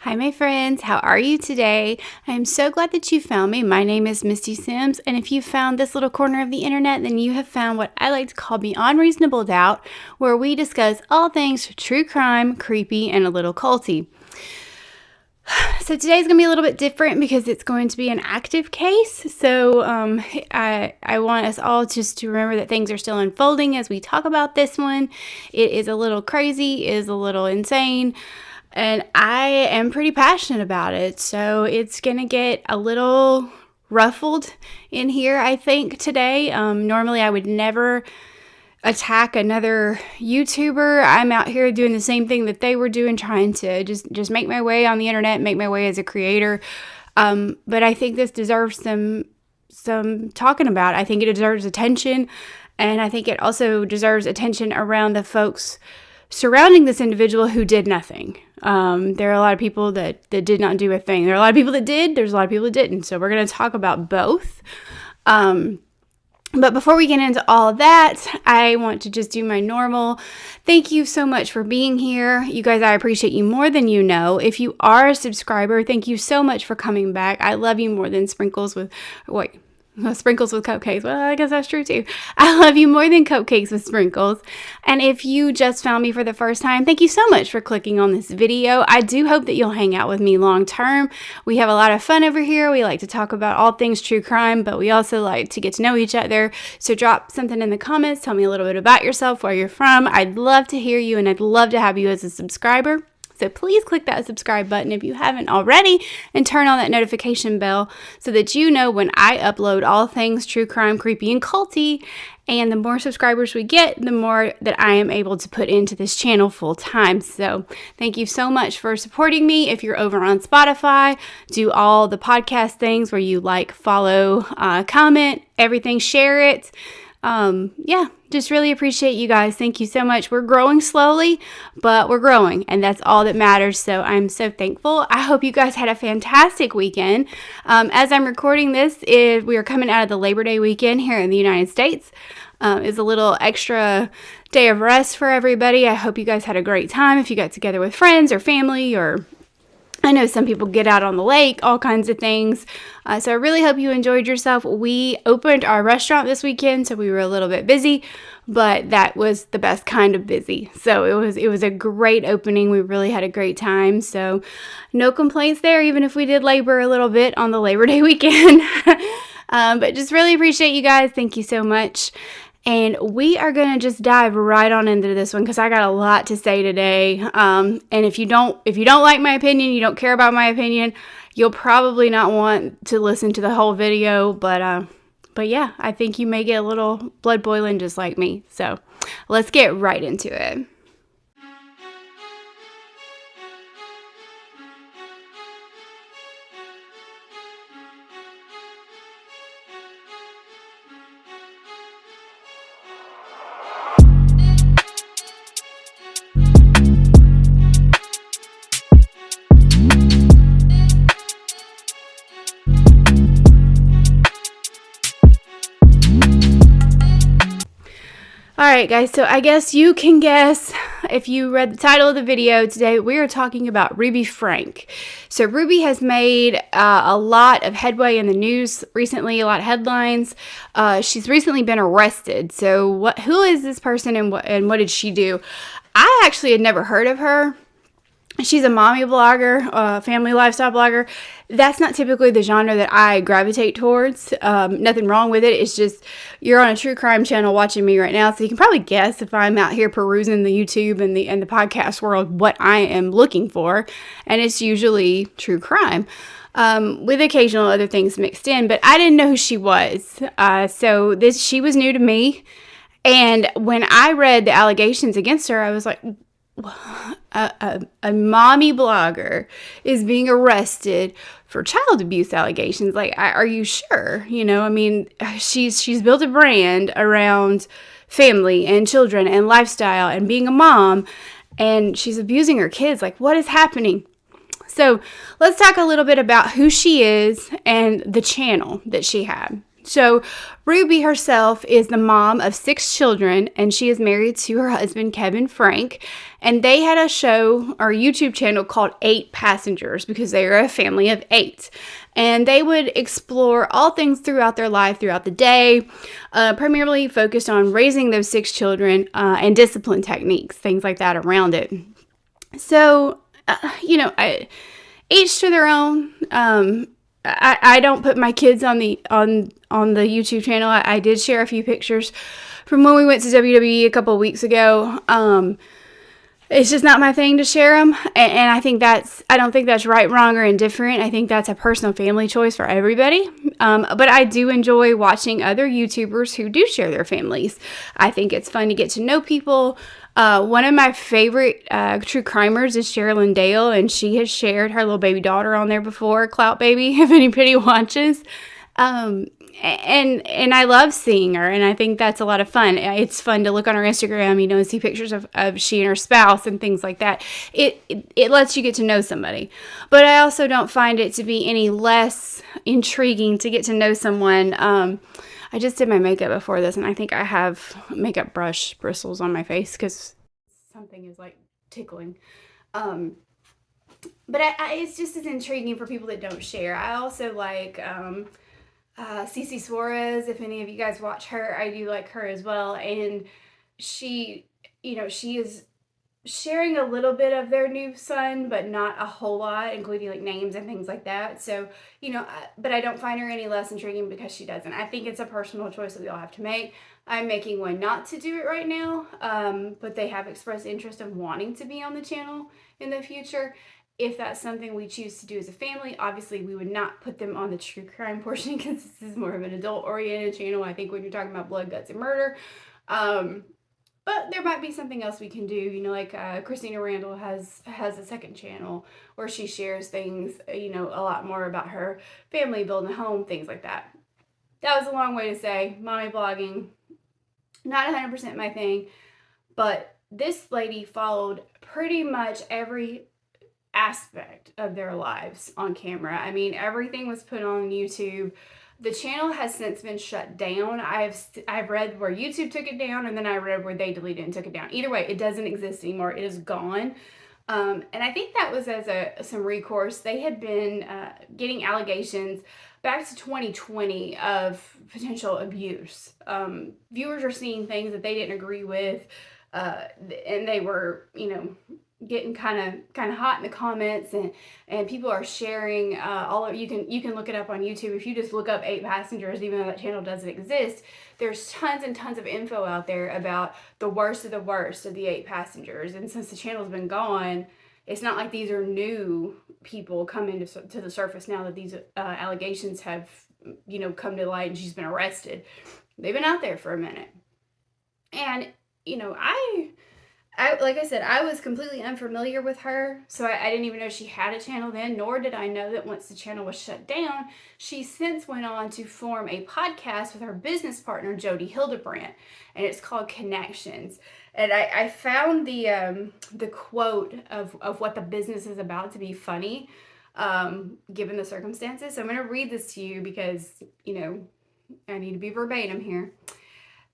Hi, my friends. How are you today? I am so glad that you found me. My name is Misty Sims, and if you found this little corner of the internet, then you have found what I like to call Beyond Reasonable Doubt, where we discuss all things true crime, creepy, and a little culty. So today's going to be a little bit different because it's going to be an active case. So I want us all just to remember that things are still unfolding as we talk about this one. It is a little crazy, it is a little insane. And I am pretty passionate about it, so it's going to get a little ruffled in here, I think, today. Normally, I would never attack another YouTuber. I'm out here doing the same thing that they were doing, trying to just make my way on the internet, make my way as a creator. But I think this deserves some talking about. I think it deserves attention, and I think it also deserves attention around the folks surrounding this individual who did nothing. There are a lot of people that did not do a thing. There are a lot of people that did. There's a lot of people that didn't. So we're going to talk about both. But before we get into all of that, I want to just do my normal. Thank you so much for being here. You guys, I appreciate you more than you know. If you are a subscriber, thank you so much for coming back. I love you more than sprinkles with cupcakes. Well, I guess that's true too. I love you more than cupcakes with sprinkles. And if you just found me for the first time, thank you so much for clicking on this video. I do hope that you'll hang out with me long term. We have a lot of fun over here. We like to talk about all things true crime, but we also like to get to know each other. So drop something in the comments. Tell me a little bit about yourself, where you're from. I'd love to hear you, and I'd love to have you as a subscriber. So please click that subscribe button if you haven't already, and turn on that notification bell so that you know when I upload all things true crime, creepy, and culty. And the more subscribers we get, the more that I am able to put into this channel full time. So thank you so much for supporting me. If you're over on Spotify, do all the podcast things where you like, follow, comment, everything, share it. Just really appreciate you guys. Thank you so much. We're growing slowly, but we're growing, and that's all that matters. So I'm so thankful. I hope you guys had a fantastic weekend. As I'm recording this, we are coming out of the Labor Day weekend here in the United States. It's a little extra day of rest for everybody. I hope you guys had a great time. If you got together with friends or family, or I know some people get out on the lake, all kinds of things. So I really hope you enjoyed yourself. We opened our restaurant this weekend, so we were a little bit busy, but that was the best kind of busy. So it was a great opening. We really had a great time. So no complaints there, even if we did labor a little bit on the Labor Day weekend. But just really appreciate you guys. Thank you so much. And we are going to just dive right on into this one because I got a lot to say today. And if you don't like my opinion, you don't care about my opinion, you'll probably not want to listen to the whole video. But yeah, I think you may get a little blood boiling just like me. So let's get right into it. Alright guys, so I guess you can guess if you read the title of the video today. We are talking about Ruby Franke. So Ruby has made a lot of headway in the news recently, a lot of headlines. She's recently been arrested. So who is this person, and what did she do? I actually had never heard of her. She's a mommy blogger, family lifestyle blogger. That's not typically the genre that I gravitate towards. Nothing wrong with it. It's just you're on a true crime channel watching me right now, so you can probably guess if I'm out here perusing the YouTube and the podcast world what I am looking for, and it's usually true crime. With occasional other things mixed in, but I didn't know who she was. So she was new to me, and when I read the allegations against her, I was like, a mommy blogger is being arrested for child abuse allegations. Like, are you sure? You know, I mean, she's built a brand around family and children and lifestyle and being a mom, and she's abusing her kids. Like, what is happening? So let's talk a little bit about who she is and the channel that she had. So Ruby herself is the mom of 6 children, and she is married to her husband, Kevin Frank. And they had a show or YouTube channel called 8 Passengers because they are a family of 8. And they would explore all things throughout their life, throughout the day, primarily focused on raising those 6 children and discipline techniques, things like that around it. So, each to their own. I don't put my kids on the YouTube channel. I did share a few pictures from when we went to WWE a couple of weeks ago. It's just not my thing to share them, and I don't think that's right, wrong, or indifferent. I think that's a personal family choice for everybody. But I do enjoy watching other YouTubers who do share their families. I think it's fun to get to know people. One of my favorite true crimers is Sherilyn Dale, and she has shared her little baby daughter on there before, Clout Baby, if anybody watches. And I love seeing her, and I think that's a lot of fun. It's fun to look on her Instagram, and see pictures of she and her spouse and things like that. It lets you get to know somebody. But I also don't find it to be any less intriguing to get to know someone. I just did my makeup before this, and I think I have makeup brush bristles on my face because something is like tickling. But it's just as intriguing for people that don't share. I also like Cece Suarez. If any of you guys watch her, I do like her as well. And she is sharing a little bit of their new son, but not a whole lot, including like names and things like that. So, but I don't find her any less intriguing because she doesn't. I think it's a personal choice that we all have to make. I'm making one not to do it right now, but they have expressed interest of wanting to be on the channel in the future. If that's something we choose to do as a family, obviously we would not put them on the true crime portion because this is more of an adult-oriented channel, I think, when you're talking about blood, guts, and murder. But there might be something else we can do, like Christina Randall has a second channel where she shares things, a lot more about her family, building a home, things like that. That was a long way to say mommy blogging, not 100% my thing, but this lady followed pretty much every aspect of their lives on camera. I mean, everything was put on YouTube. The channel has since been shut down. I've read where YouTube took it down, and then I read where they deleted it and took it down. Either way, it doesn't exist anymore. It is gone. And I think that was as some recourse. They had been getting allegations back to 2020 of potential abuse. Viewers are seeing things that they didn't agree with, and they were, getting kind of hot in the comments, and people are sharing all of you can look it up on YouTube. If you just look up 8 Passengers, even though that channel doesn't exist, there's tons and tons of info out there about the worst of the 8 Passengers. And since the channel's been gone, it's not like these are new people coming to the surface now that these allegations have come to light and she's been arrested. They've been out there for a minute. And I like I said, I was completely unfamiliar with her, so I didn't even know she had a channel then, nor did I know that once the channel was shut down, she since went on to form a podcast with her business partner, Jody Hildebrandt, and it's called Connections. And I found the quote of what the business is about to be funny, given the circumstances. So I'm going to read this to you because, I need to be verbatim here.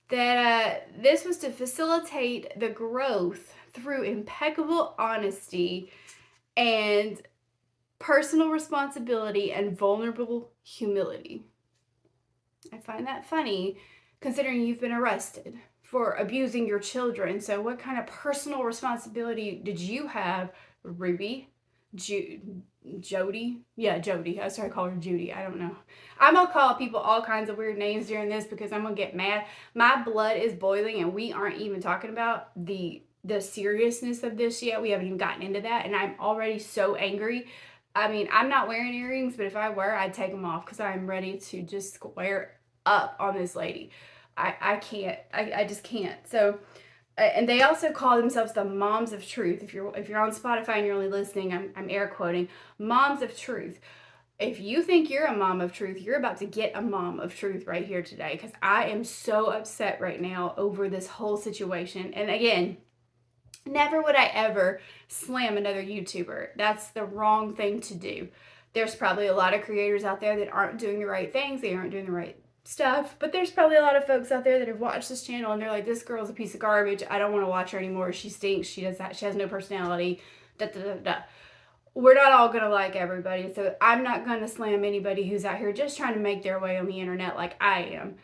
That this was to facilitate the growth through impeccable honesty and personal responsibility and vulnerable humility. I find that funny considering you've been arrested for abusing your children. So what kind of personal responsibility did you have, Ruby? Jody? Yeah, Jody. I started calling her Judy. I don't know. I'm going to call people all kinds of weird names during this because I'm going to get mad. My blood is boiling, and we aren't even talking about the seriousness of this yet. We haven't even gotten into that, and I'm already so angry. I mean, I'm not wearing earrings, but if I were, I'd take them off because I'm ready to just square up on this lady. I can't. I just can't. So... and they also call themselves the Moms of Truth. If you're on Spotify and you're only listening, I'm air quoting Moms of Truth. If you think you're a mom of truth, you're about to get a mom of truth right here today, because I am so upset right now over this whole situation. And again, never would I ever slam another YouTuber. That's the wrong thing to do. There's probably a lot of creators out there that aren't doing the right things. They aren't doing the right stuff, but there's probably a lot of folks out there that have watched this channel and they're like, this girl's a piece of garbage. I don't want to watch her anymore. She stinks. She does that. She has no personality. Da, da, da, da. We're not all going to like everybody. So I'm not going to slam anybody who's out here just trying to make their way on the internet like I am.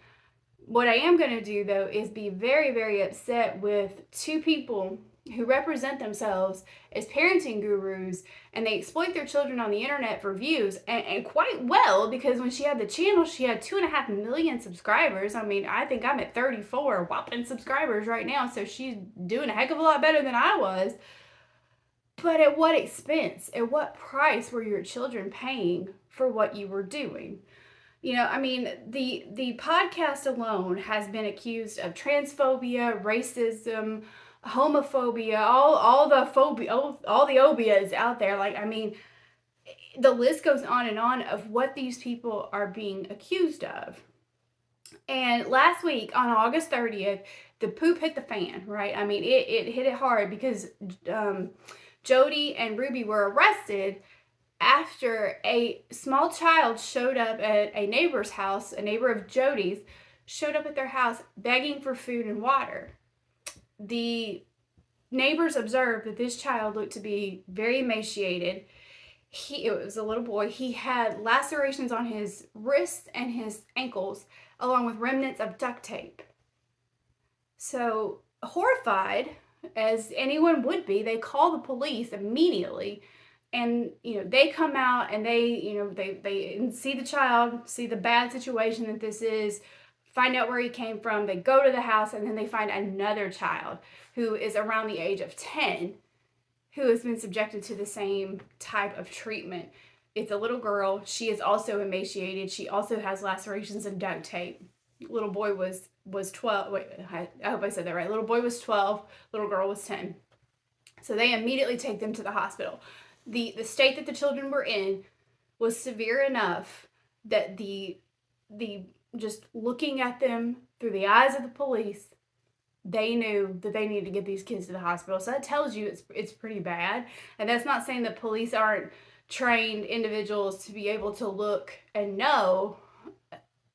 What I am going to do, though, is be very, very upset with two people who represent themselves as parenting gurus, and they exploit their children on the internet for views, and quite well, because when she had the channel, she had 2.5 million subscribers. I mean, I think I'm at 34 whopping subscribers right now, so she's doing a heck of a lot better than I was. But at what expense? At what price were your children paying for what you were doing? You know, I mean, the podcast alone has been accused of transphobia, racism, homophobia, all the phobia, all the obias out there. Like, I mean, the list goes on and on of what these people are being accused of. And last week on August 30th, the poop hit the fan, right? I mean, it hit it hard because Jody and Ruby were arrested after a small child showed up at a neighbor's house. A neighbor of Jody's showed up at their house begging for food and water. The neighbors observed that this child looked to be very emaciated. It was a little boy. He had lacerations on his wrists and his ankles, along with remnants of duct tape. So, horrified, as anyone would be, they call the police immediately. And, you know, they come out and they see the child, see the bad situation that this is, find out where he came from. They go to the house, and then they find another child who is around the age of 10 who has been subjected to the same type of treatment. It's a little girl. She is also emaciated. She also has lacerations and duct tape. Little boy was 12. Wait, I hope I said that right. Little boy was 12. Little girl was 10. So they immediately take them to the hospital. The state that the children were in was severe enough that the just looking at them through the eyes of the police, they knew that they needed to get these kids to the hospital. So that tells you it's pretty bad. And that's not saying that police aren't trained individuals to be able to look and know,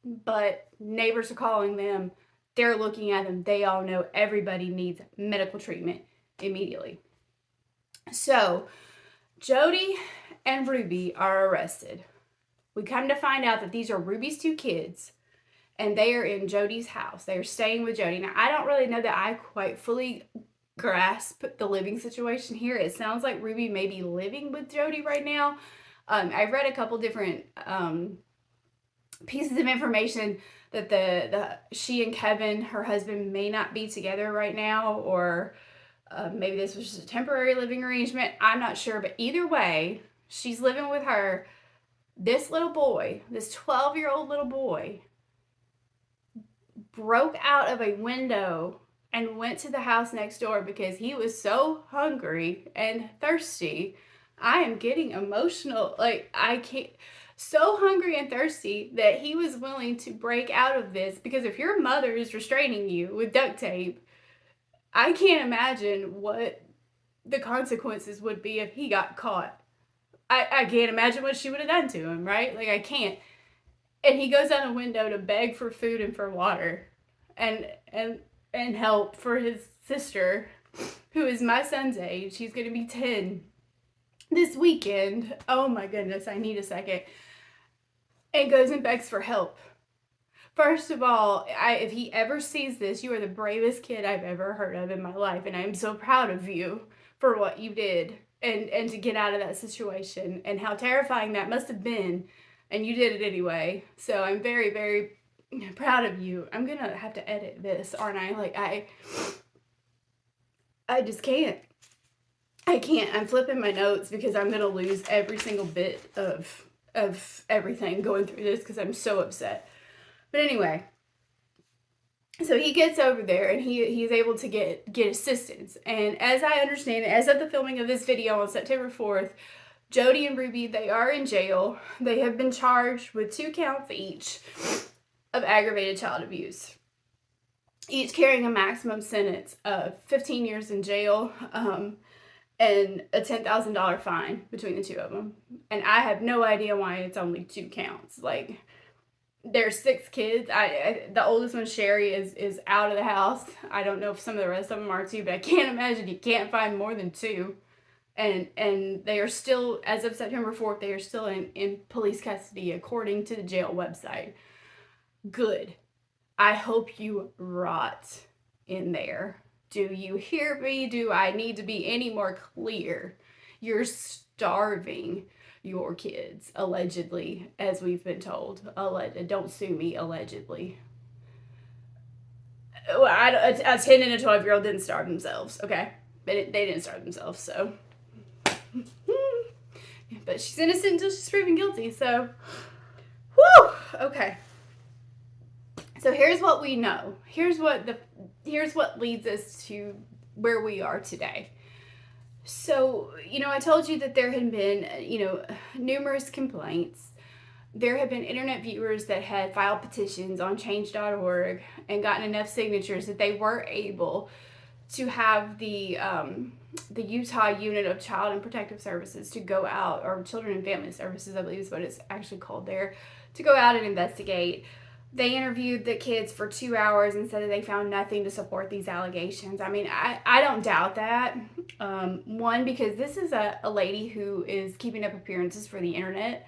but neighbors are calling them. They're looking at them. They all know everybody needs medical treatment immediately. So Jody and Ruby are arrested. We come to find out that these are Ruby's two kids, and they are in Jody's house. They are staying with Jody. Now, I don't really know that I quite fully grasp the living situation here. It sounds like Ruby may be living with Jody right now. I've read a couple different pieces of information that she and Kevin, her husband, may not be together right now, or maybe this was just a temporary living arrangement. I'm not sure, but either way, she's living with her. This little boy, this 12-year-old little boy, broke out of a window and went to the house next door because he was so hungry and thirsty. I am getting emotional. Like, I can't. So hungry and thirsty that he was willing to break out of this, because if your mother is restraining you with duct tape, I can't imagine what the consequences would be if he got caught. I can't imagine what she would have done to him, right? Like, I can't. And he goes out a window to beg for food and for water and help for his sister, who is my son's age. He's going to be 10 this weekend. Oh my goodness, I need a second. And goes and begs for help. First of all, if he ever sees this, you are the bravest kid I've ever heard of in my life, and I'm so proud of you for what you did and to get out of that situation, and how terrifying that must have been, and you did it anyway. So I'm very, very proud of you. I'm gonna have to edit this, aren't I? Like, I just can't. I can't. I'm flipping my notes because I'm gonna lose every single bit of everything going through this because I'm so upset. But anyway, so he gets over there and he's able to get assistance. And as I understand it, as of the filming of this video on September 4th, Jody and Ruby, they are in jail. They have been charged with 2 counts each of aggravated child abuse, each carrying a maximum sentence of 15 years in jail, and a $10,000 fine between the two of them. And I have no idea why it's only 2 counts. Like, There's 6 kids. The oldest one, Sherry, is out of the house. I don't know if some of the rest of them are too, but I can't imagine you can't find more than 2. And they are still, as of September 4th, they are still in police custody according to the jail website. Good. I hope you rot in there. Do you hear me? Do I need to be any more clear? You're starving your kids, allegedly, as we've been told. Don't sue me, allegedly. Well, a 10 and a 12-year-old didn't starve themselves, okay? They didn't starve themselves, so. But she's innocent until she's proven guilty, so. Whew! Okay. So here's what we know. Here's what leads us to where we are today. So, I told you that there had been, numerous complaints. There have been internet viewers that had filed petitions on change.org and gotten enough signatures that they were able to have the Utah Unit of Child and Protective Services to go out, or Children and Family Services, I believe is what it's actually called there, to go out and investigate. They interviewed the kids for 2 hours and said that they found nothing to support these allegations. I mean, I don't doubt that. One, because this is a lady who is keeping up appearances for the internet.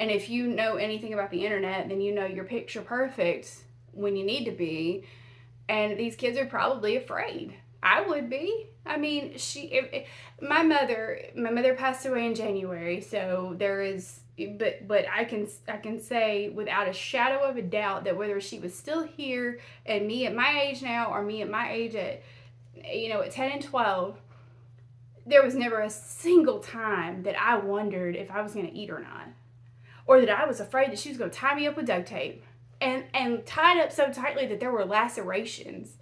And if you know anything about the internet, then you know you're picture perfect when you need to be. And these kids are probably afraid. I would be. I mean, my mother passed away in January, so there is, but I can say without a shadow of a doubt that whether she was still here and me at my age now, or me at my age at, at 10 and 12, there was never a single time that I wondered if I was going to eat or not, or that I was afraid that she was going to tie me up with duct tape and tied up so tightly that there were lacerations.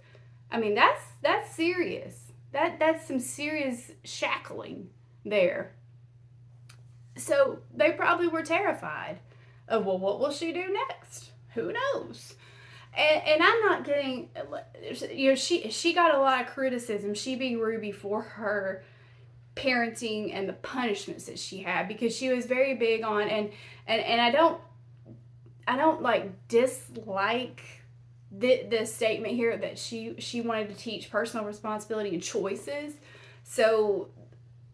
I mean, that's serious. That's some serious shackling there. So they probably were terrified of, well, what will she do next? Who knows? And I'm not getting, she got a lot of criticism, she being Ruby, for her parenting and the punishments that she had, because she was very big on, and I don't like dislike the statement here that she wanted to teach personal responsibility and choices. So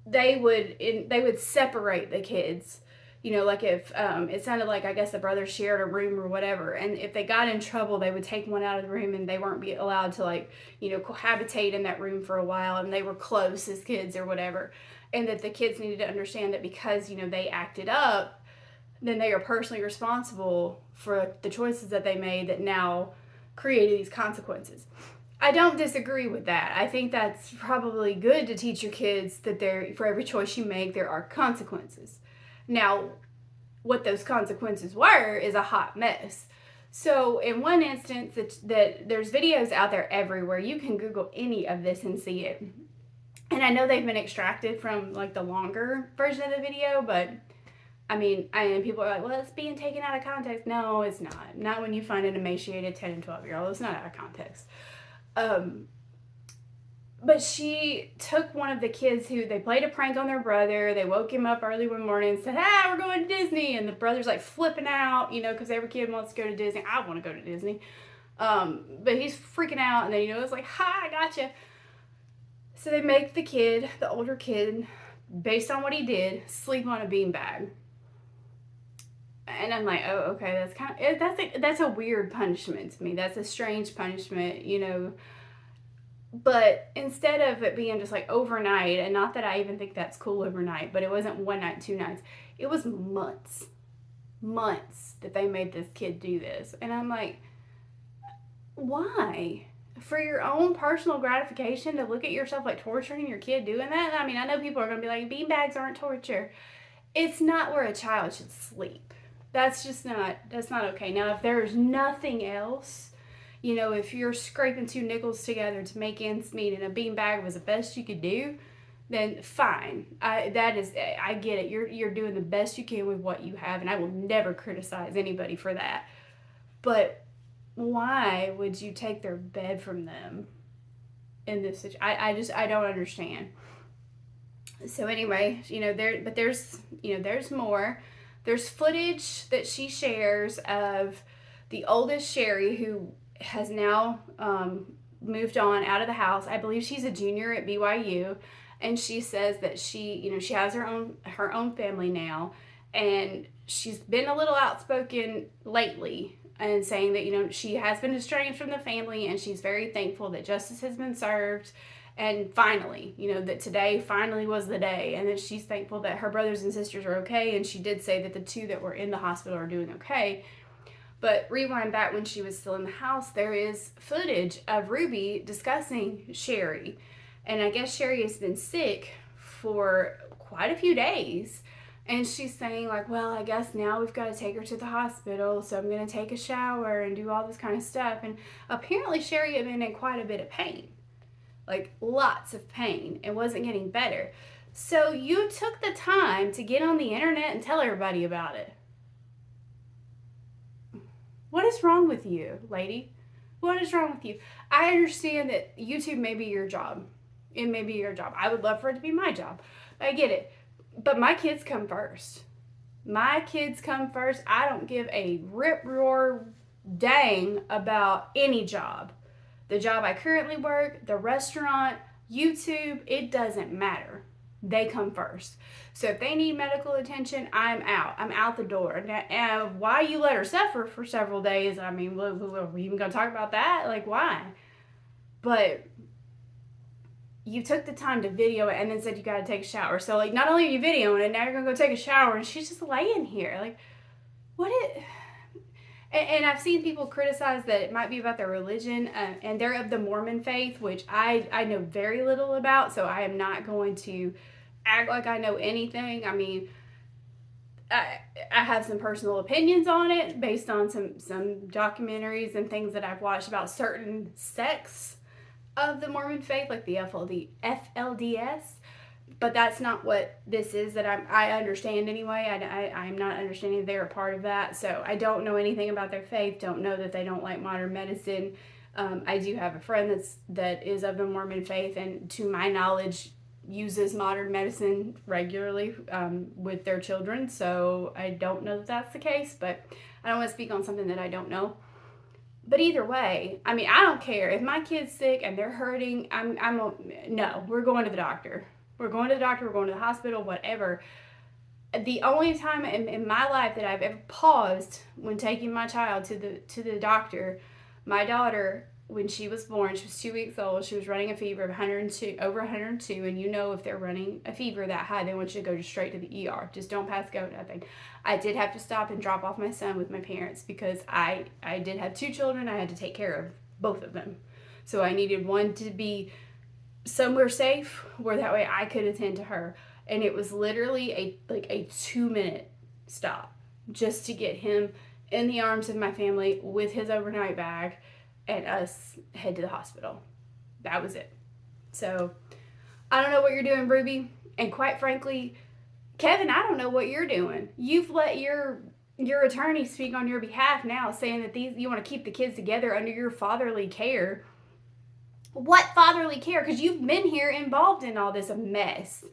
they would separate the kids, like if it sounded like, I guess, the brothers shared a room or whatever, and if they got in trouble, they would take one out of the room and they weren't be allowed to cohabitate in that room for a while, and they were close as kids or whatever, and that the kids needed to understand that because they acted up, then they are personally responsible for the choices that they made that now created these consequences. I don't disagree with that. I think that's probably good to teach your kids that for every choice you make, there are consequences. Now, what those consequences were is a hot mess. So in one instance, that there's videos out there everywhere. You can Google any of this and see it. And I know they've been extracted from the longer version of the video, but I mean, people are like, well, it's being taken out of context. No, it's not. Not when you find an emaciated 10 and 12-year-old. It's not out of context. But she took one of the kids who, they played a prank on their brother. They woke him up early one morning and said, we're going to Disney. And the brother's flipping out, because every kid wants to go to Disney. I want to go to Disney. But he's freaking out. And then, it's like, I gotcha. So they make the kid, the older kid, based on what he did, sleep on a beanbag. And I'm like, oh, okay, that's a weird punishment to me. That's a strange punishment, But instead of it being just overnight, and not that I even think that's cool overnight, but it wasn't one night, 2 nights. It was months that they made this kid do this. And I'm like, why? For your own personal gratification, to look at yourself torturing your kid doing that? I mean, I know people are going to be like, beanbags aren't torture. It's not where a child should sleep. That's not okay. Now, if there's nothing else, if you're scraping 2 nickels together to make ends meet and a beanbag was the best you could do, then fine. I get it. You're doing the best you can with what you have, and I will never criticize anybody for that. But why would you take their bed from them in this situation? I don't understand. So anyway, there's more. There's footage that she shares of The oldest, Sherry, who has now moved on out of the house. I believe she's a junior at BYU, and she says that she has her own family now, and she's been a little outspoken lately and saying that she has been estranged from the family, and she's very thankful that justice has been served. And finally, that today finally was the day, and that she's thankful that her brothers and sisters are okay. And she did say that the two that were in the hospital are doing okay. But rewind back when she was still in the house, there is footage of Ruby discussing Sherry. And I guess Sherry has been sick for quite a few days. And she's saying, like, well, I guess now we've got to take her to the hospital, so I'm going to take a shower and do all this kind of stuff. And apparently Sherry had been in quite a bit of pain, like lots of pain, and wasn't getting better. So you took the time to get on the internet and tell everybody about it. What is wrong with you, lady? What is wrong with you? I understand that YouTube may be your job. It may be your job. I would love for it to be my job. I get it. But my kids come first. My kids come first. I don't give a rip roar dang about any job. The job I currently work, the restaurant, YouTube, it doesn't matter. They come first. So if they need medical attention, I'm out. I'm out the door. Now, why you let her suffer for several days? I mean, are we even going to talk about that? Like, why? But you took the time to video it and then said you got to take a shower. So, like, not only are you videoing it, now you're going to go take a shower, and she's just laying here. Like, what it... And I've seen people criticize that it might be about their religion, and they're of the Mormon faith, which I know very little about, so I am not going to act like I know anything. I mean, I have some personal opinions on it based on some documentaries and things that I've watched about certain sects of the Mormon faith, like the FLDS. But that's not what this is that I understand anyway. I'm not understanding they're a part of that. So I don't know anything about their faith. Don't know that they don't like modern medicine. I do have a friend that is of the Mormon faith, and to my knowledge uses modern medicine regularly with their children. So I don't know that that's the case, but I don't want to speak on something that I don't know. But either way, I mean, I don't care. If my kid's sick and they're hurting, no, we're going to the doctor. We're going to the doctor, we're going to the hospital, whatever. The only time in my life that I've ever paused when taking my child to the doctor, my daughter, when she was born, she was 2 weeks old, she was running a fever of 102, over 102, and if they're running a fever that high, they want you to go straight to the ER. Just don't pass go, nothing. I did have to stop and drop off my son with my parents because I did have two children. I had to take care of both of them. So I needed one to be somewhere safe where that way I could attend to her. And it was literally a 2-minute stop just to get him in the arms of my family with his overnight bag and us head to the hospital. That was it. So I don't know what you're doing, Ruby, and quite frankly, Kevin, I don't know what you're doing. You've let your attorney speak on your behalf now, saying that you want to keep the kids together under your fatherly care. What fatherly care? Because you've been here involved in all this mess.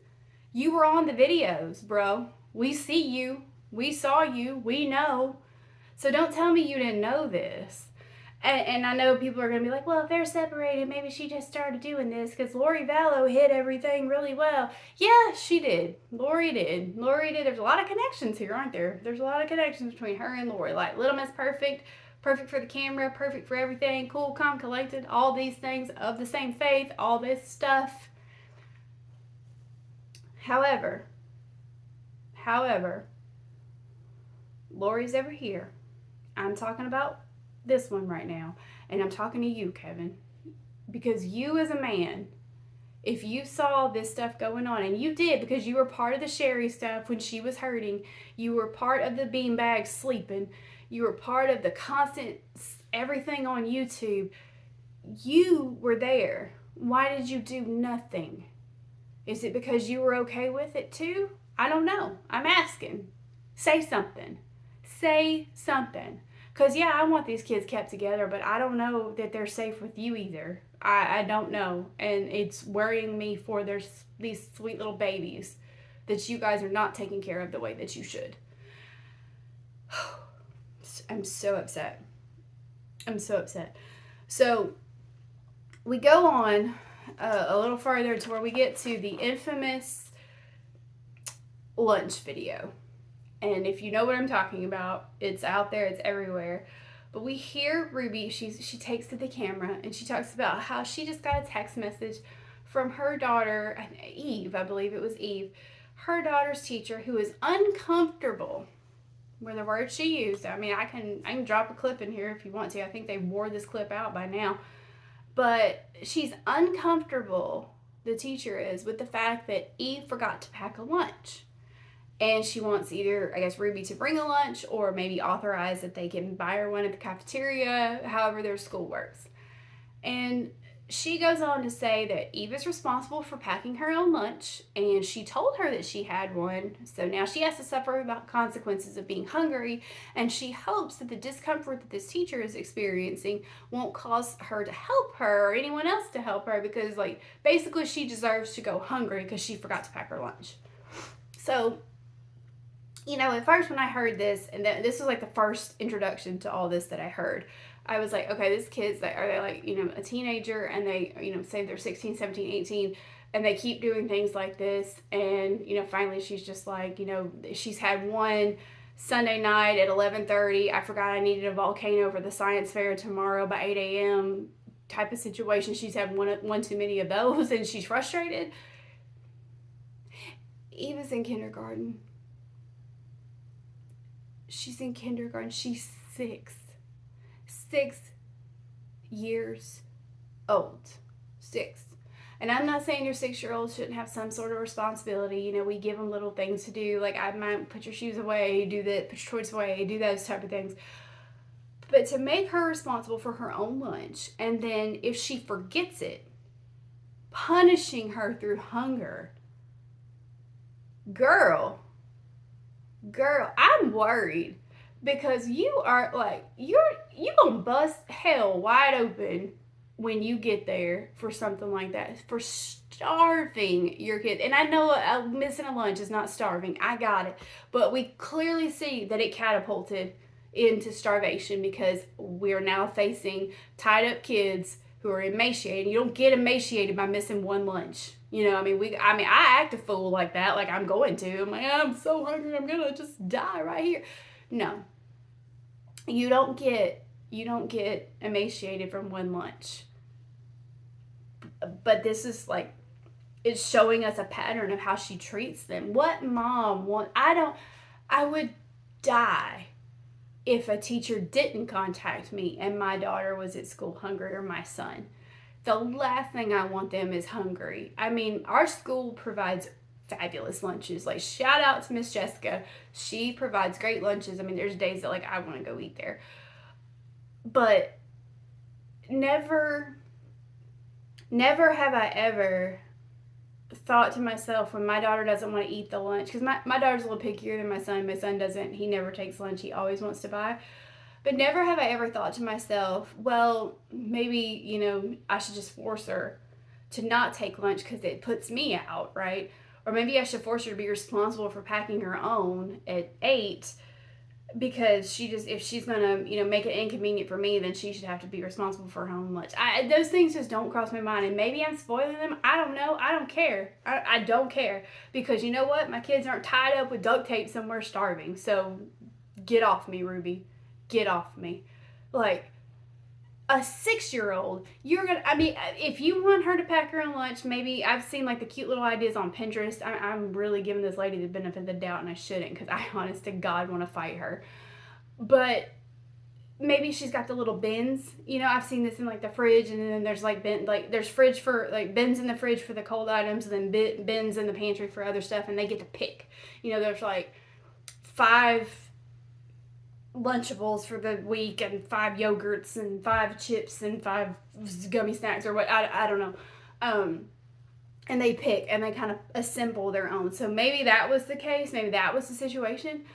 You were on the videos, bro. We see you. We saw you. We know. So don't tell me you didn't know this. And I know people are going to be like, well, if they're separated, maybe she just started doing this because Lori Vallow hid everything really well. Yeah, she did. Lori did. There's a lot of connections here, aren't there? There's a lot of connections between her and Lori. Like Little Miss Perfect. Perfect for the camera, perfect for everything, cool, calm, collected, all these things of the same faith, all this stuff. However, Lori's over here. I'm talking about this one right now, and I'm talking to you, Kevin, because you as a man, if you saw this stuff going on, and you did because you were part of the Sherry stuff when she was hurting, you were part of the beanbag sleeping, you were part of the constant everything on YouTube. You were there. Why did you do nothing? Is it because you were okay with it too? I don't know. I'm asking. Say something. Say something. Because, yeah, I want these kids kept together, but I don't know that they're safe with you either. I don't know. And it's worrying me for these sweet little babies that you guys are not taking care of the way that you should. I'm so upset. I'm so upset. So we go on a little further to where we get to the infamous lunch video. And if you know what I'm talking about, it's out there, it's everywhere. But we hear Ruby, she takes to the camera and she talks about how she just got a text message from her daughter, Eve, I believe it was Eve, her daughter's teacher, who is uncomfortable. Were the words she used. I mean, I can drop a clip in here if you want to. I think they wore this clip out by now. But she's uncomfortable, the teacher is, with the fact that Eve forgot to pack a lunch. And she wants either, I guess, Ruby to bring a lunch or maybe authorize that they can buy her one at the cafeteria, however their school works. And she goes on to say that Eve is responsible for packing her own lunch, and she told her that she had one, so now she has to suffer the consequences of being hungry, and she hopes that the discomfort that this teacher is experiencing won't cause her to help her or anyone else to help her, because, like, basically she deserves to go hungry because she forgot to pack her lunch. So, you know, at first when I heard this, and this was like the first introduction to all this that I heard, I was like, okay, these kids, are they like, you know, a teenager, and they, you know, say they're 16, 17, 18, and they keep doing things like this, and, you know, finally she's just like, you know, she's had one Sunday night at 11:30, I forgot I needed a volcano for the science fair tomorrow by 8 a.m. type of situation. She's had one too many of those, and she's frustrated. Eva's in kindergarten. She's in kindergarten. She's 6 years old. 6. And I'm not saying your 6-year-old shouldn't have some sort of responsibility. You know, we give them little things to do. Like, I might put your shoes away, do that, put your toys away, do those type of things. But to make her responsible for her own lunch, and then if she forgets it, punishing her through hunger. Girl, I'm worried. Because you are like, you gonna bust hell wide open when you get there for something like that, for starving your kid. And I know missing a lunch is not starving, I got it, but we clearly see that it catapulted into starvation because we're now facing tied up kids who are emaciated. You don't get emaciated by missing one lunch. You know, I act a fool like that, like I'm going to. I'm like, I'm so hungry, I'm gonna just die right here. No, you don't get emaciated from one lunch. But this is like, it's showing us a pattern of how she treats them. What mom want? I would die if a teacher didn't contact me and my daughter was at school hungry, or my son. The last thing I want them is hungry. I mean, our school provides fabulous lunches. Like, shout out to Miss Jessica. She provides great lunches. I mean, there's days that, like, I want to go eat there. But never have I ever thought to myself, when my daughter doesn't want to eat the lunch, because my daughter's a little pickier than my son. My son doesn't, he never takes lunch. He always wants to buy. But never have I ever thought to myself, well, maybe, you know, I should just force her to not take lunch because it puts me out, right? Or maybe I should force her to be responsible for packing her own at 8, because if she's gonna, you know, make it inconvenient for me, then she should have to be responsible for her own lunch. Those things just don't cross my mind, and maybe I'm spoiling them. I don't know. I don't care. I don't care, because you know what? My kids aren't tied up with duct tape somewhere starving. So get off me, Ruby. Get off me. Like, a 6-year-old, if you want her to pack her own lunch, maybe I've seen like the cute little ideas on Pinterest. I'm really giving this lady the benefit of the doubt, and I shouldn't, because I honest to God want to fight her. But maybe she's got the little bins. You know, I've seen this in like the fridge, and then there's like there's fridge for like bins in the fridge for the cold items, and then bins in the pantry for other stuff, and they get to pick. You know, there's like 5 Lunchables for the week, and 5 yogurts, and 5 chips, and 5 gummy snacks, or what, I don't know. And they pick, and they kind of assemble their own. So maybe that was the case, maybe that was the situation.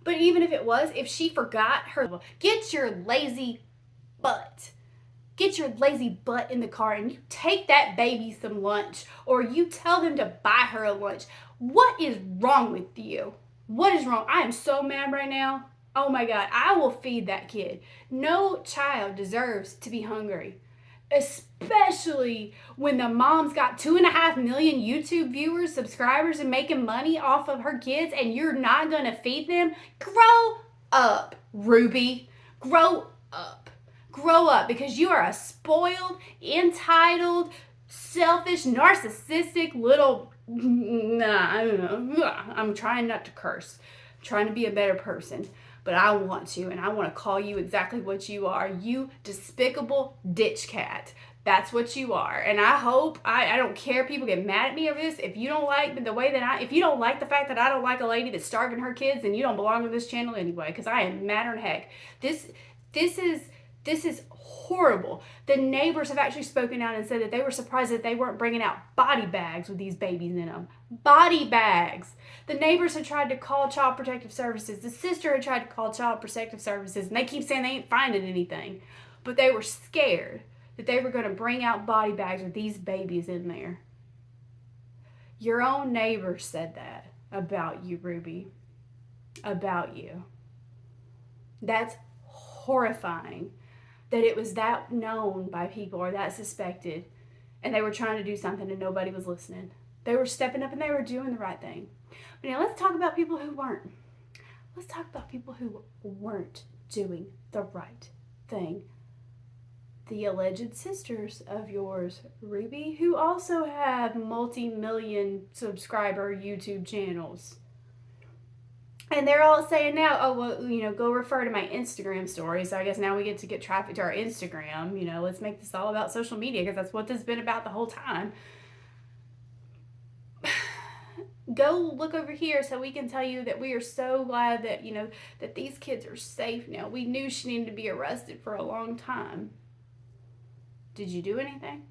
But even if it was, if she forgot her, get your lazy butt in the car, and you take that baby some lunch, or you tell them to buy her a lunch. What is wrong with you? What is wrong? I am so mad right now. Oh my God, I will feed that kid. No child deserves to be hungry, especially when the mom's got 2.5 million YouTube viewers, subscribers, and making money off of her kids, and you're not gonna feed them. Grow up, Ruby. Grow up. Grow up, because you are a spoiled, entitled, selfish, narcissistic little. I don't know. I'm trying not to curse. I'm trying to be a better person. But I want to, and I want to call you exactly what you are. You despicable ditch cat. That's what you are. And I hope, I don't care if people get mad at me over this. If you don't like the way that if you don't like the fact that I don't like a lady that's starving her kids, then you don't belong on this channel anyway, because I am madder than heck. This is horrible. The neighbors have actually spoken out and said that they were surprised that they weren't bringing out body bags with these babies in them. Body bags. The neighbors had tried to call Child Protective Services. The sister had tried to call Child Protective Services, and they keep saying they ain't finding anything. But they were scared that they were going to bring out body bags with these babies in there. Your own neighbors said that about you, Ruby. About you. That's horrifying that it was that known by people or that suspected, and they were trying to do something and nobody was listening. They were stepping up and they were doing the right thing. But now let's talk about people who weren't. Let's talk about people who weren't doing the right thing. The alleged sisters of yours, Ruby, who also have multi-million subscriber YouTube channels. And they're all saying now, oh, well, go refer to my Instagram story. So I guess now we get to get traffic to our Instagram. Let's make this all about social media, because that's what this has been about the whole time. Go look over here so we can tell you that we are so glad that, that these kids are safe now. We knew she needed to be arrested for a long time. Did you do anything?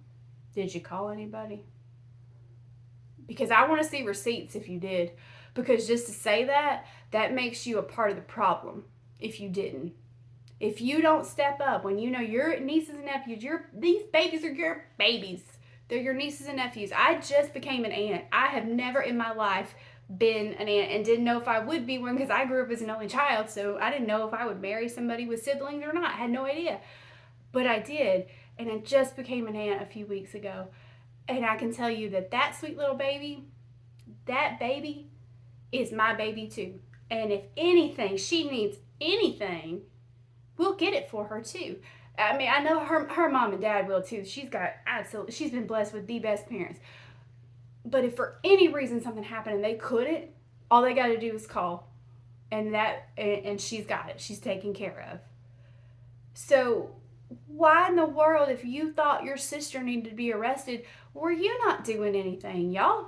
Did you call anybody? Because I want to see receipts if you did. Because just to say that makes you a part of the problem if you didn't. If you don't step up when you know your nieces and nephews, these babies are your babies. They're your nieces and nephews. I just became an aunt. I have never in my life been an aunt and didn't know if I would be one, because I grew up as an only child, so I didn't know if I would marry somebody with siblings or not. I had no idea. But I did, and I just became an aunt a few weeks ago. And I can tell you that sweet little baby, that baby is my baby too. And if anything, she needs anything, we'll get it for her too. I mean, I know her mom and dad will too. She's been blessed with the best parents. But if for any reason something happened and they couldn't, all they got to do is call. And she's got it. She's taken care of. So why in the world, if you thought your sister needed to be arrested, were you not doing anything, y'all?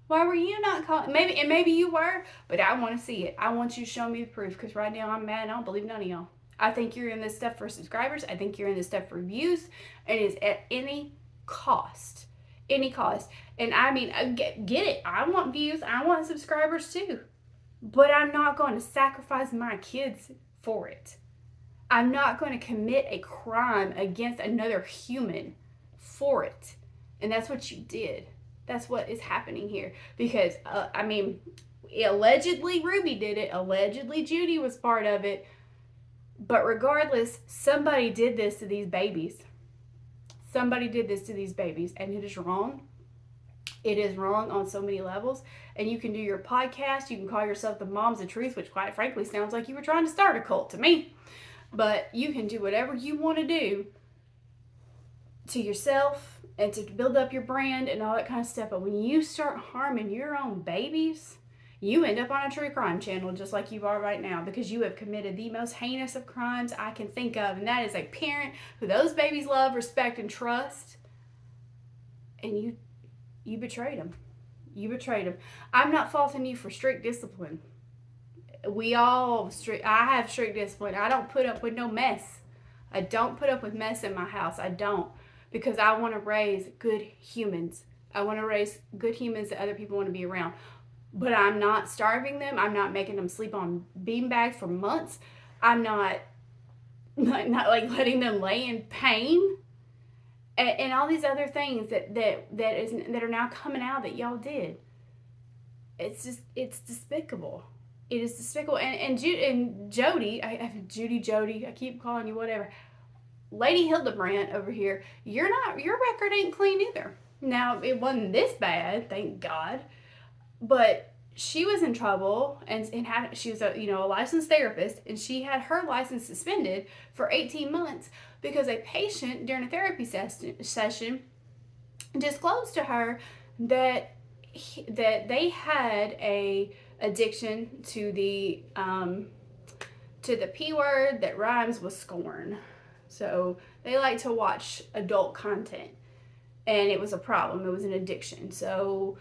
Why were you not calling? Maybe you were, but I want to see it. I want you to show me the proof, because right now I'm mad and I don't believe none of y'all. I think you're in this stuff for subscribers. I think you're in this stuff for views. And it's at any cost. Any cost. And I mean, get it. I want views. I want subscribers too. But I'm not going to sacrifice my kids for it. I'm not going to commit a crime against another human for it. And that's what you did. That's what is happening here. Because, allegedly Ruby did it. Allegedly Judy was part of it. But regardless, somebody did this to these babies. Somebody did this to these babies. And it is wrong. It is wrong on so many levels. And you can do your podcast. You can call yourself the Moms of Truth, which quite frankly sounds like you were trying to start a cult to me. But you can do whatever you want to do to yourself and to build up your brand and all that kind of stuff. But when you start harming your own babies, you end up on a true crime channel just like you are right now, because you have committed the most heinous of crimes I can think of. And that is a parent who those babies love, respect, and trust. And you betrayed them. You betrayed them. I'm not faulting you for strict discipline. I have strict discipline. I don't put up with no mess. I don't put up with mess in my house. I don't. Because I want to raise good humans. I want to raise good humans that other people want to be around. But I'm not starving them. I'm not making them sleep on beanbags for months. I'm not like letting them lay in pain. And all these other things that are now coming out that y'all did. It's despicable. It is despicable. And Jody, Jody, I keep calling you whatever. Lady Hildebrandt over here, your record ain't clean either. Now, it wasn't this bad, thank God, but she was in trouble and she was a licensed therapist, and she had her license suspended for 18 months because a patient during a therapy session disclosed to her that that they had a addiction to the P word that rhymes with scorn. So they like to watch adult content, and it was a problem. It was an addiction. So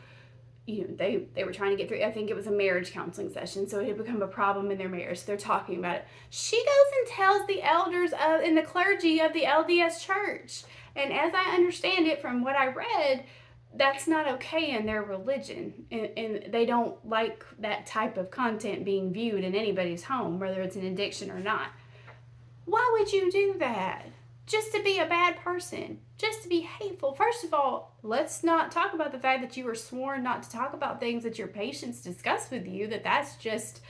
they were trying to get through. I think it was a marriage counseling session, so it had become a problem in their marriage. So they're talking about it. She goes and tells the elders in the clergy of the LDS church, and as I understand it from what I read, that's not okay in their religion, and they don't like that type of content being viewed in anybody's home, whether it's an addiction or not. Why would you do that? Just to be a bad person, just to be hateful. First of all, let's not talk about the fact that you were sworn not to talk about things that your patients discuss with you, that's just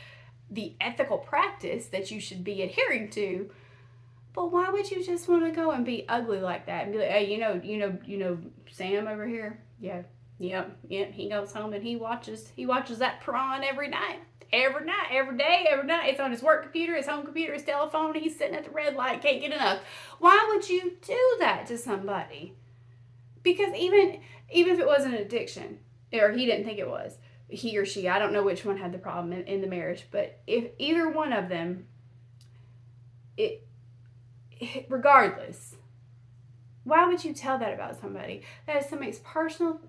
the ethical practice that you should be adhering to. But why would you just want to go and be ugly like that and be like, hey, you know Sam over here? Yeah, yep. He goes home and he watches that prawn every night. Every night, every day, every night. It's on his work computer, his home computer, his telephone. He's sitting at the red light, can't get enough. Why would you do that to somebody? Because even if it was an addiction, or he didn't think it was, he or she, I don't know which one had the problem in the marriage, but if either one of them, regardless, why would you tell that about somebody? That is somebody's personal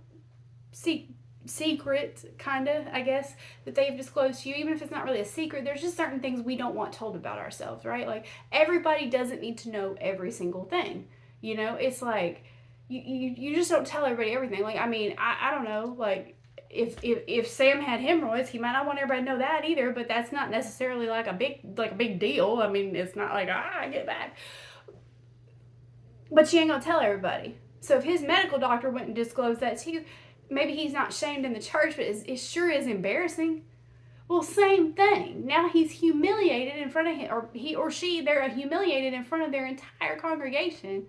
secret, kind of, I guess, that they've disclosed to you. Even if it's not really a secret, there's just certain things we don't want told about ourselves, right? Like, everybody doesn't need to know every single thing. It's like you just don't tell everybody everything. Like, I mean, I don't know, like, if Sam had hemorrhoids, he might not want everybody to know that either, but that's not necessarily like a big deal. I mean, it's not like, I get back. But you ain't gonna tell everybody. So if his medical doctor went and disclosed that to you, maybe he's not shamed in the church, but it sure is embarrassing. Well, same thing. Now he's humiliated in front of him, or he or she, they're humiliated in front of their entire congregation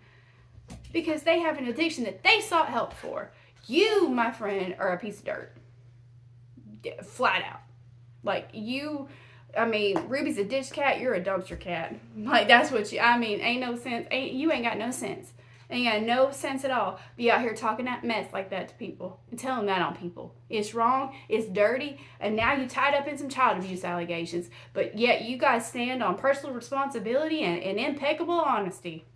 because they have an addiction that they sought help for. You, my friend, are a piece of dirt. Flat out. Like, Ruby's a ditch cat, you're a dumpster cat. Like, that's what ain't no sense. You ain't got no sense. Ain't got no sense at all. Be out here talking that mess like that to people and telling that on people. It's wrong, it's dirty, and now you tied up in some child abuse allegations. But yet you guys stand on personal responsibility and impeccable honesty.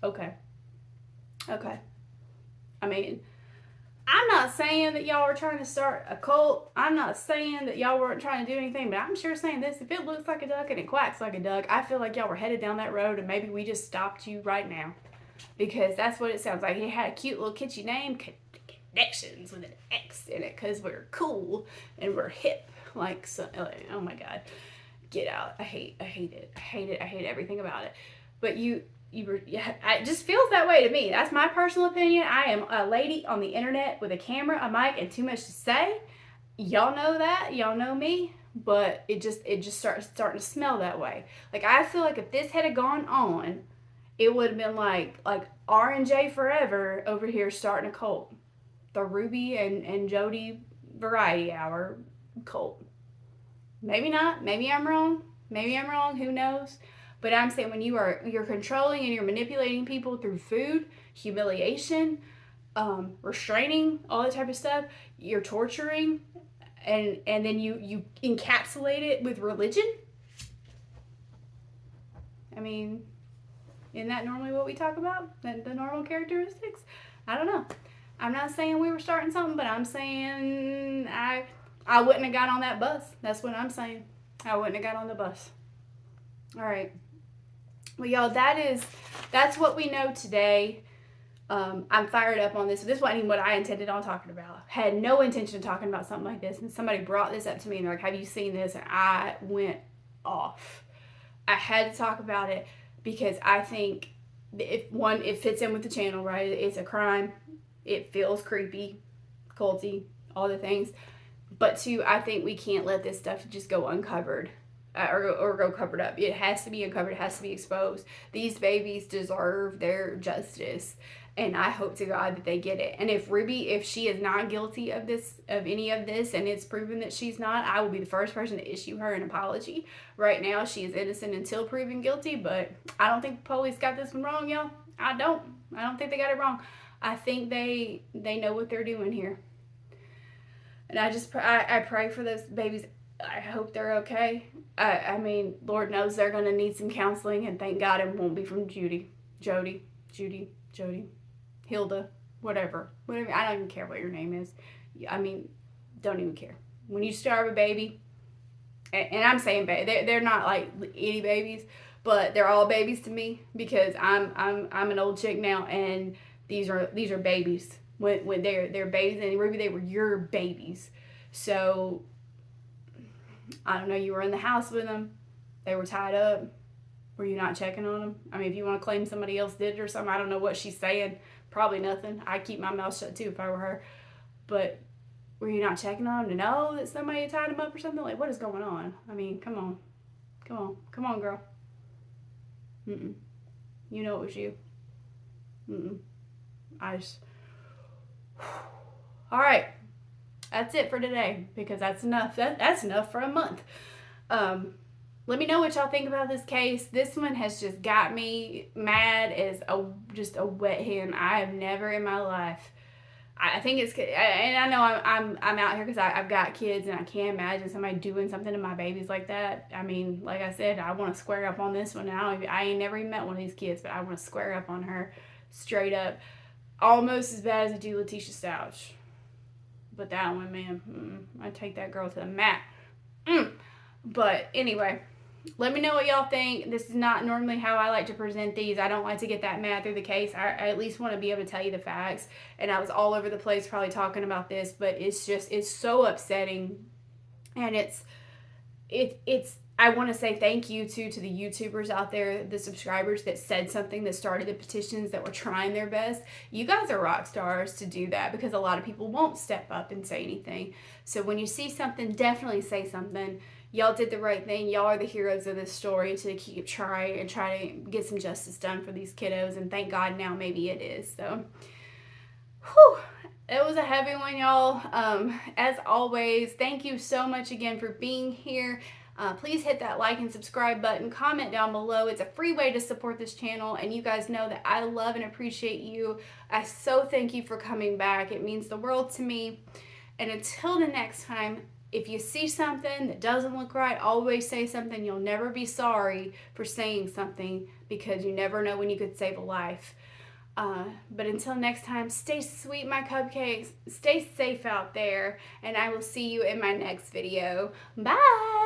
Okay. I'm not saying that y'all were trying to start a cult. I'm not saying that y'all weren't trying to do anything, but I'm sure saying this. If it looks like a duck and it quacks like a duck, I feel like y'all were headed down that road, and maybe we just stopped you right now. Because that's what it sounds like. It had a cute little kitschy name, Connections, with an X in it, because we're cool and we're hip. Like, so, oh my God. Get out. I hate it. I hate everything about it. But it just feels that way to me. That's my personal opinion. I am a lady on the internet with a camera, a mic, and too much to say. Y'all know that. Y'all know me. But it just starting to smell that way. Like, I feel like if this had gone on, it would have been like R&J Forever over here starting a cult. The Ruby and Jody Variety Hour cult. Maybe not. Maybe I'm wrong. Who knows? But I'm saying when you're controlling and you're manipulating people through food, humiliation, restraining, all that type of stuff, you're torturing, and then you encapsulate it with religion. I mean, isn't that normally what we talk about? The normal characteristics? I don't know. I'm not saying we were starting something, but I'm saying I wouldn't have got on that bus. That's what I'm saying. I wouldn't have got on the bus. All right. Well, y'all, that's what we know today. I'm fired up on this. This wasn't even what I intended on talking about. Had no intention of talking about something like this. And somebody brought this up to me and they're like, have you seen this? And I went off. I had to talk about it because I think it fits in with the channel, right? It's a crime. It feels creepy, culty, all the things. But two, I think we can't let this stuff just go uncovered. Or go covered up. It has to be uncovered. It has to be exposed. These babies deserve their justice, and I hope to God that they get it. And if Ruby, if she is not guilty of any of this, and it's proven that she's not, I will be the first person to issue her an apology. Right now, she is innocent until proven guilty, but I don't think the police got this one wrong, y'all. I don't think they got it wrong. I think they know what they're doing here, and I pray for those babies. I hope they're okay. I mean, Lord knows they're going to need some counseling, and thank God it won't be from Jody, Hilda, whatever. I don't even care what your name is. I mean, don't even care. When you starve a baby, and I'm saying baby, they're not like itty babies, but they're all babies to me because I'm an old chick now, and these are babies. When they're babies, and Ruby, they were your babies. So I don't know, you were in the house with them. They were tied up. Were you not checking on them? I mean, if you want to claim somebody else did it or something, I don't know what she's saying. Probably nothing. I'd keep my mouth shut too if I were her. But were you not checking on them to know that somebody had tied them up or something? Like, what is going on? I mean, come on, girl. You know it was you. All right. That's it for today, because that's enough. That's enough for a month. Let me know what y'all think about this case. This one has just got me mad as just a wet hen. I have never in my life. I think it's, and I know I'm out here because I've got kids, and I can't imagine somebody doing something to my babies like that. I mean, like I said, I want to square up on this one. I ain't never even met one of these kids, but I want to square up on her straight up. Almost as bad as I do Letitia Stouch. But that one, man, I'd take that girl to the mat. But anyway, let me know what y'all think. This is not normally how I like to present these. I don't like to get that mad through the case. I at least want to be able to tell you the facts. And I was all over the place probably talking about this, but it's so upsetting. And it's I want to say thank you to the YouTubers out there, the subscribers that said something, that started the petitions, that were trying their best. You guys are rock stars to do that, because a lot of people won't step up and say anything. So when you see something, definitely say something. Y'all did the right thing. Y'all are the heroes of this story to keep try to get some justice done for these kiddos. And thank God now maybe it is. So, whew. It was a heavy one, y'all. As always, thank you so much again for being here. Please hit that like and subscribe button. Comment down below. It's a free way to support this channel, and you guys know that I love and appreciate you. I so thank you for coming back. It means the world to me. And until the next time, if you see something that doesn't look right, always say something. You'll never be sorry for saying something, because you never know when you could save a life. But until next time, stay sweet, my cupcakes. Stay safe out there, and I will see you in my next video. Bye!